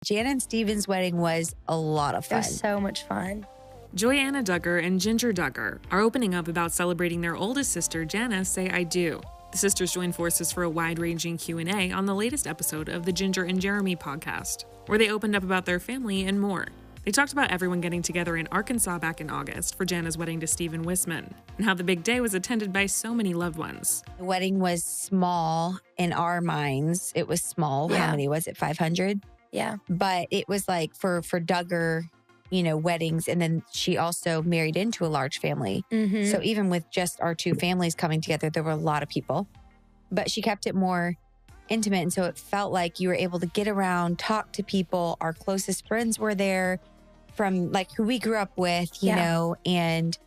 Jana and Steven's wedding was a lot of fun. It was so much fun. Jana Duggar and Jinger Duggar are opening up about celebrating their oldest sister, Jana's Say I Do. The sisters joined forces for a wide-ranging Q&A on the latest episode of the Jinger and Jeremy Podcast, where they opened up about their family and more. They talked about everyone getting together in Arkansas back in August for Jana's wedding to Stephen Wissmann, and how the big day was attended by so many loved ones. The wedding was small in our minds. It was small. Yeah. How many was it? 500? Yeah. But it was like for Duggar, weddings. And then she also married into a large family. Mm-hmm. So even with just our two families coming together, there were a lot of people. But she kept it more intimate. And so it felt like you were able to get around, talk to people. Our closest friends were there from like who we grew up with, you know, and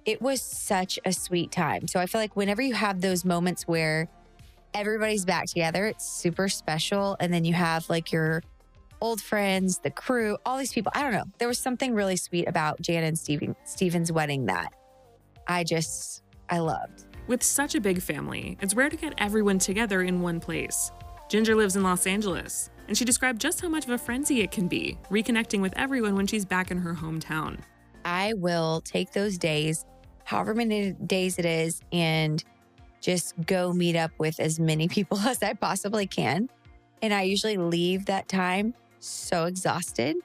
it was such a sweet time. So I feel like whenever you have those moments where everybody's back together, it's super special. And then you have like your old friends, the crew, all these people. I don't know. There was something really sweet about Jana and Steven's wedding that I loved. With such a big family, it's rare to get everyone together in one place. Jinger lives in Los Angeles, and she described just how much of a frenzy it can be, reconnecting with everyone when she's back in her hometown. I will take those days, however many days it is, and just go meet up with as many people as I possibly can. And I usually leave that time so exhausted,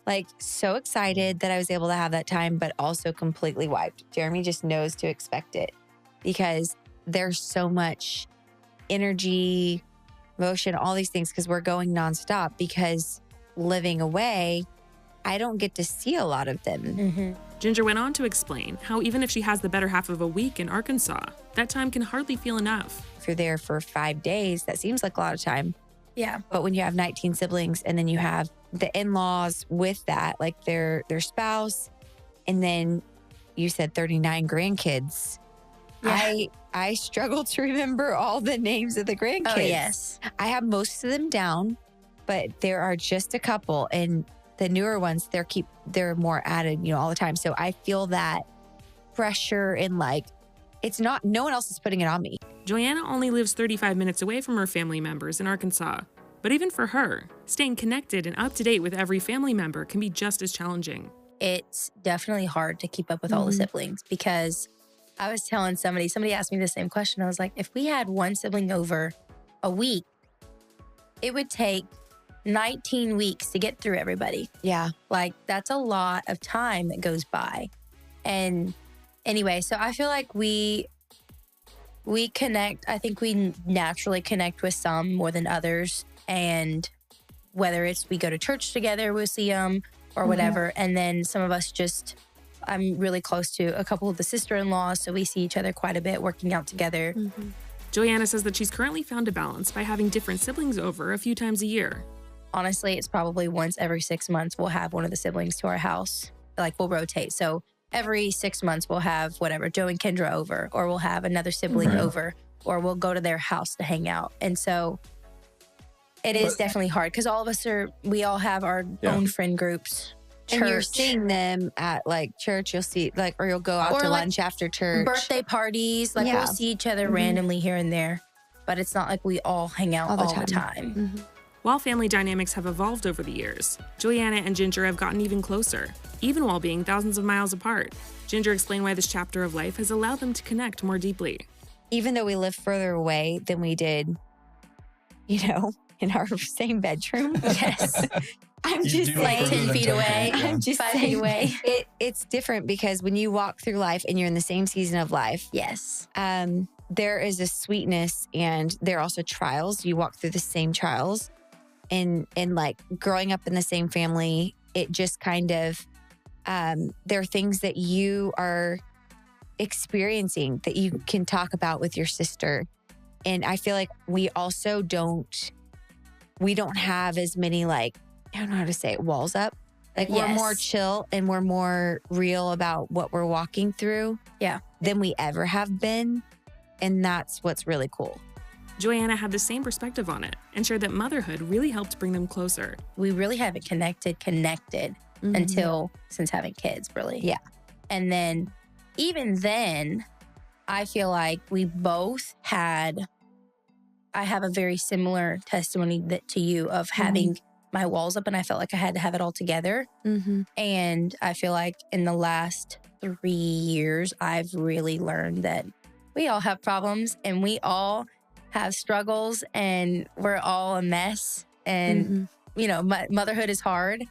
like so excited that I was able to have that time, but also completely wiped. Jeremy just knows to expect it because there's so much energy, motion, all these things, because we're going nonstop. Because living away, I don't get to see a lot of them. Jinger went on to explain how even if she has the better half of a week in Arkansas, that time can hardly feel enough. If you're there for 5 days, that seems like a lot of time. Yeah. But when you have 19 siblings and then you have the in-laws with that, like their spouse, and then you said 39 grandkids. Yeah. I struggle to remember all the names of the grandkids. Oh, yes. I have most of them down, but there are just a couple, and the newer ones, they're more added, all the time. So I feel that pressure and like, no one else is putting it on me. Jana only lives 35 minutes away from her family members in Arkansas. But even for her, staying connected and up to date with every family member can be just as challenging. It's definitely hard to keep up with all the siblings, because I was telling somebody asked me the same question. I was like, if we had one sibling over a week, it would take 19 weeks to get through everybody. Yeah. Like, that's a lot of time that goes by. And anyway, so I feel like we connect. I think we naturally connect with some more than others. And whether it's we go to church together, we'll see them or whatever. And then some of us I'm really close to a couple of the sister-in-laws, so we see each other quite a bit, working out together. Jana says that she's currently found a balance by having different siblings over a few times a year. Honestly, it's probably once every 6 months we'll have one of the siblings to our house. Like, we'll rotate. So every 6 months we'll have whatever, Joe and Kendra over, or we'll have another sibling over, or we'll go to their house to hang out. And so it is definitely hard because we all have our own friend groups. Church. And you're seeing them at like church, you'll see or you'll go out to lunch after church. Birthday parties, we'll see each other randomly here and there, but it's not like we all hang out all the time. While family dynamics have evolved over the years, Jana and Jinger have gotten even closer, even while being thousands of miles apart. Jinger explained why this chapter of life has allowed them to connect more deeply. Even though we live further away than we did, in our same bedroom. Yes. I'm just like 10 feet away. I'm just 5 feet away. It's different because when you walk through life and you're in the same season of life, yes, there is a sweetness, and there are also trials. You walk through the same trials, and like growing up in the same family, it just kind of there are things that you are experiencing that you can talk about with your sister, and I feel like we also don't have as many I don't know how to say it, walls up. We're more chill and we're more real about what we're walking through than we ever have been. And that's what's really cool. Jana had the same perspective on it and shared that motherhood really helped bring them closer. We really haven't connected until since having kids, really. Yeah. And then even then, I feel like we both I have a very similar testimony to you of having my walls up and I felt like I had to have it all together. Mm-hmm. And I feel like in the last 3 years, I've really learned that we all have problems and we all have struggles and we're all a mess. And, you know, motherhood is hard.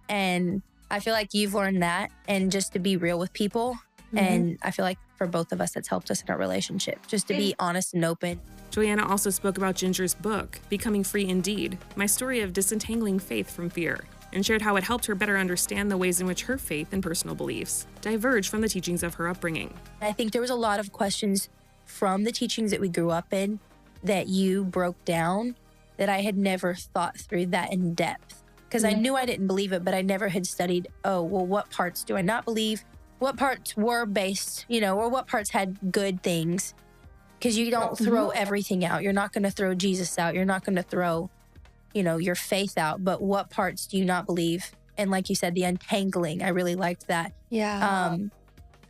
And I feel like you've learned that, and just to be real with people. And I feel like for both of us, that's helped us in our relationship, just to be honest and open. Joanna also spoke about Ginger's book, Becoming Free Indeed, My Story of Disentangling Faith from Fear, and shared how it helped her better understand the ways in which her faith and personal beliefs diverged from the teachings of her upbringing. I think there was a lot of questions from the teachings that we grew up in that you broke down that I had never thought through that in depth. Because I knew I didn't believe it, but I never had studied, what parts do I not believe? What parts were based, or what parts had good things? Because you don't throw everything out. You're not going to throw Jesus out. You're not going to throw, your faith out. But what parts do you not believe? And like you said, the untangling, I really liked that. Yeah.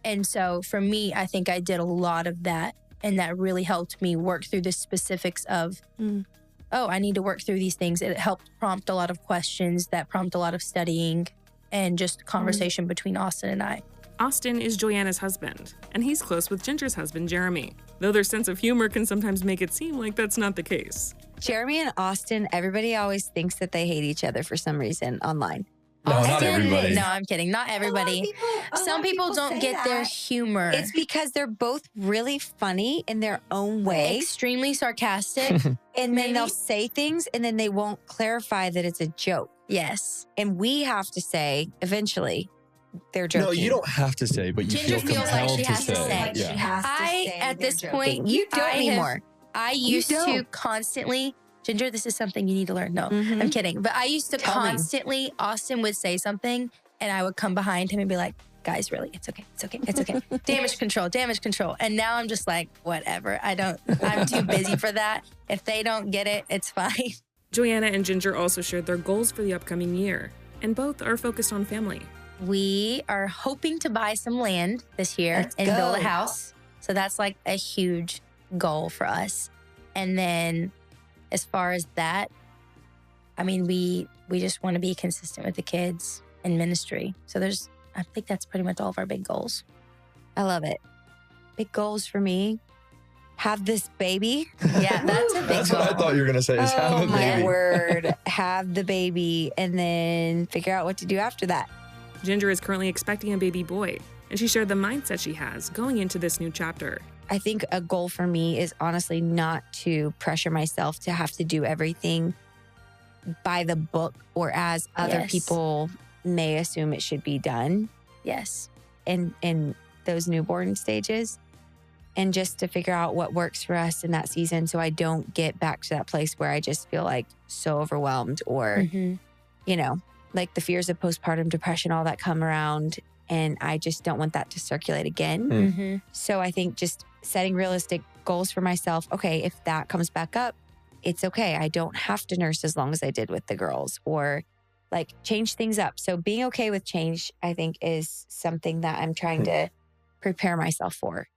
And so for me, I think I did a lot of that. And that really helped me work through the specifics of, I need to work through these things. It helped prompt a lot of questions that prompt a lot of studying and just conversation between Austin and I. Austin is Joanna's husband, and he's close with Ginger's husband, Jeremy, though their sense of humor can sometimes make it seem like that's not the case. Jeremy and Austin, everybody always thinks that they hate each other for some reason online. No, not everybody. No, I'm kidding. Not everybody. Some people don't get their humor. It's because they're both really funny in their own way. Extremely sarcastic. And then they'll say things and then they won't clarify that it's a joke. Yes. And we have to say, eventually, they're joking. No, you don't have to say, but you Ginger feel feels like compelled she has to say. Yeah. At this point, you don't anymore. I used to constantly, Ginger, this is something you need to learn. No, I'm kidding. But I used to constantly, Austin would say something and I would come behind him and be like, guys, really, it's okay. It's okay. It's okay. Damage control. And now I'm just like, whatever. I'm too busy for that. If they don't get it, it's fine. Joanna and Ginger also shared their goals for the upcoming year, and both are focused on family. We are hoping to buy some land this year and build a house. So that's like a huge goal for us. And then as far as that, I mean, we just want to be consistent with the kids and ministry. So I think that's pretty much all of our big goals. I love it. Big goals for me. Have this baby. Yeah, that's a big That's goal. what I thought you were going to say is have a baby. My word. Have the baby and then figure out what to do after that. Ginger is currently expecting a baby boy, and she shared the mindset she has going into this new chapter. I think a goal for me is honestly not to pressure myself to have to do everything by the book or as other people may assume it should be done. Yes. In those newborn stages. And just to figure out what works for us in that season so I don't get back to that place where I just feel like so overwhelmed or, like the fears of postpartum depression, all that come around. And I just don't want that to circulate again. So I think just setting realistic goals for myself. Okay, if that comes back up, it's okay. I don't have to nurse as long as I did with the girls or like change things up. So being okay with change, I think, is something that I'm trying to prepare myself for.